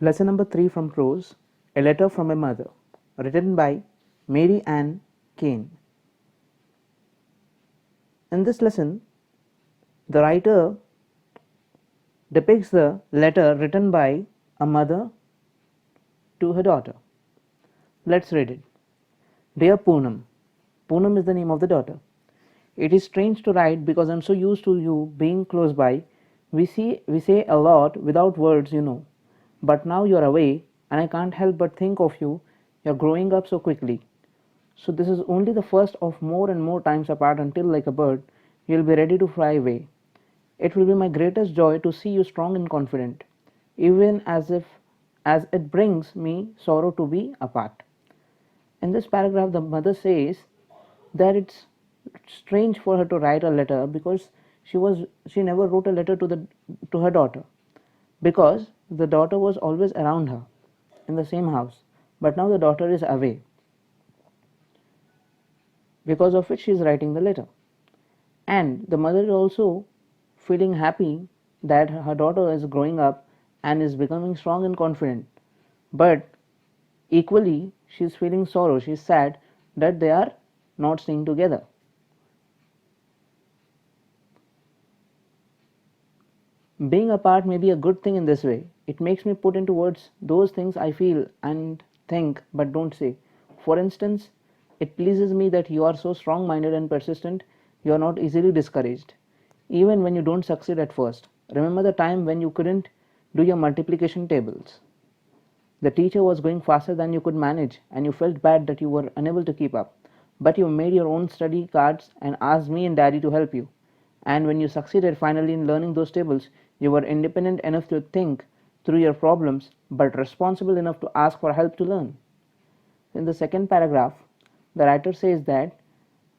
Lesson number 3 from Prose, A Letter from a Mother, written by Mary Ann Kane. In this lesson, the writer depicts the letter written by a mother to her daughter. Let's read it. Dear Poonam. Poonam is the name of the daughter. It is strange to write because I'm so used to you being close by. We say a lot without words, you know. But now you're away, and I can't help but think of you. You're growing up so quickly. So this is only the first of more and more times apart until, like a bird, you'll be ready to fly away. It will be my greatest joy to see you strong and confident, even as it brings me sorrow to be apart. In this paragraph, the mother says that it's strange for her to write a letter because she never wrote a letter to her daughter, because the daughter was always around her in the same house, but now the daughter is away, because of which she is writing the letter. And the mother is also feeling happy that her daughter is growing up and is becoming strong and confident, but equally she is feeling sorrow, she is sad that they are not staying together. Being apart may be a good thing in this way. It makes me put into words those things I feel and think but don't say. For instance, it pleases me that you are so strong minded and persistent, you are not easily discouraged, even when you don't succeed at first. Remember the time when you couldn't do your multiplication tables? The teacher was going faster than you could manage, and you felt bad that you were unable to keep up. But you made your own study cards and asked me and Daddy to help you. And when you succeeded finally in learning those tables, you were independent enough to think through your problems, but responsible enough to ask for help to learn. In the second paragraph, the writer says that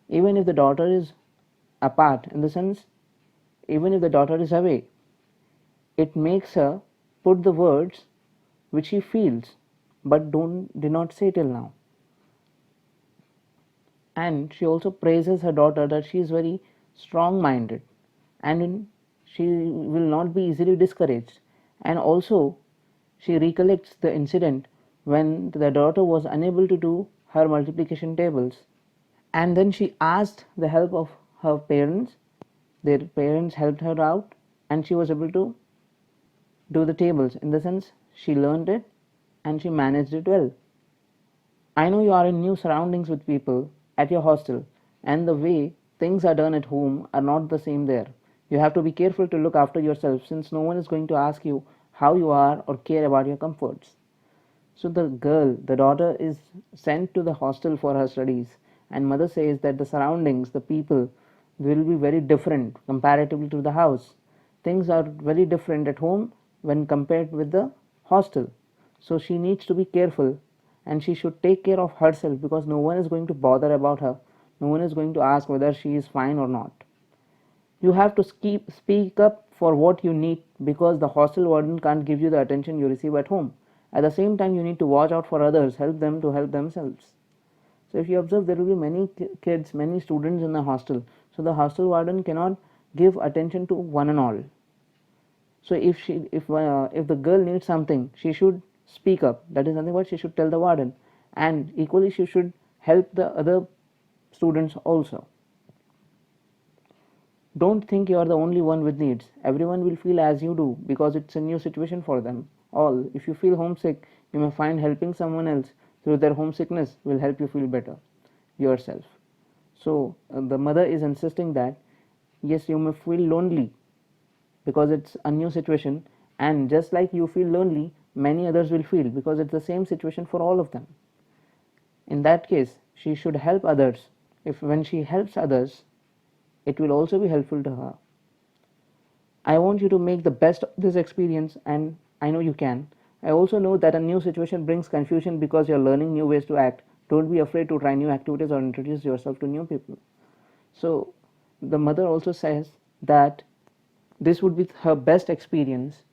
even if the daughter is apart, in the sense, even if the daughter is away, it makes her put the words which she feels but did not say till now. And she also praises her daughter that she is very strong minded and she will not be easily discouraged. And also she recollects the incident when the daughter was unable to do her multiplication tables, and then she asked the help of her parents. Their parents helped her out and she was able to do the tables. In the sense, she learned it and she managed it well. I know you are in new surroundings with people at your hostel, and the way things are done at home are not the same there. You have to be careful to look after yourself since no one is going to ask you how you are or care about your comforts. So the girl, the daughter, is sent to the hostel for her studies, and mother says that the surroundings, the people, will be very different comparatively to the house. Things are very different at home when compared with the hostel. So she needs to be careful and she should take care of herself because no one is going to bother about her. No one is going to ask whether she is fine or not. You have to speak up for what you need because the hostel warden can't give you the attention you receive at home. At the same time, you need to watch out for others, help them to help themselves. So if you observe, there will be many kids, many students in the hostel. So the hostel warden cannot give attention to one and all. So if the girl needs something, she should speak up. That is nothing but she should tell the warden, and equally she should help the other students also. Don't think you are the only one with needs. Everyone will feel as you do because it's a new situation for them all. If you feel homesick, you may find helping someone else through their homesickness will help you feel better yourself. So the mother is insisting that yes, you may feel lonely because it's a new situation, and just like you feel lonely, many others will feel because it's the same situation for all of them. In that case, she should help others. If when she helps others, it will also be helpful to her. I want you to make the best of this experience, and I know you can. I also know that a new situation brings confusion because you're learning new ways to act. Don't be afraid to try new activities or introduce yourself to new people. So, the mother also says that this would be her best experience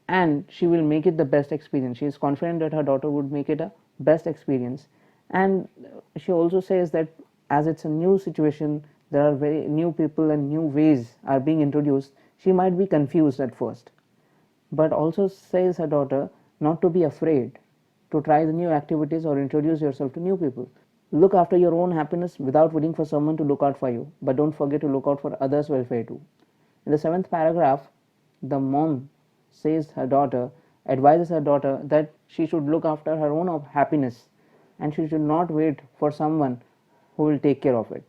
and she will make it the best experience. She is confident that her daughter would make it a best experience. And she also says that as it's a new situation, there are very new people and new ways are being introduced, she might be confused at first, but also says her daughter not to be afraid to try the new activities or introduce yourself to new people. Look after your own happiness without waiting for someone to look out for you, but don't forget to look out for others' welfare too. In the seventh paragraph, the mom advises her daughter that she should look after her own happiness and she should not wait for someone who will take care of it.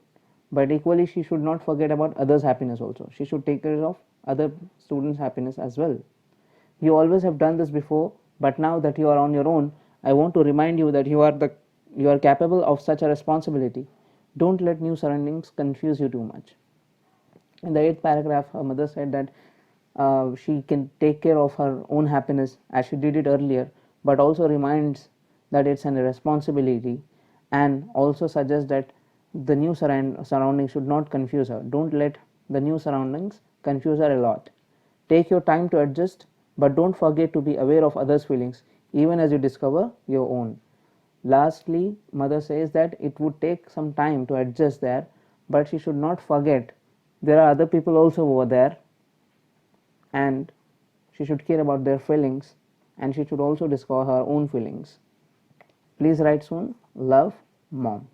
But equally, she should not forget about others' happiness also. She should take care of other students' happiness as well. You always have done this before, but now that you are on your own, I want to remind you that you are capable of such a responsibility. Don't let new surroundings confuse you too much. In the eighth paragraph, her mother said that she can take care of her own happiness as she did it earlier, but also reminds that it's a responsibility, and also suggests that the new surroundings should not confuse her. Don't let the new surroundings confuse her a lot. Take your time to adjust, but don't forget to be aware of others' feelings even as you discover your own. Lastly, mother says that it would take some time to adjust there, but she should not forget there are other people also over there, and she should care about their feelings, and she should also discover her own feelings. Please write soon. Love, Mom.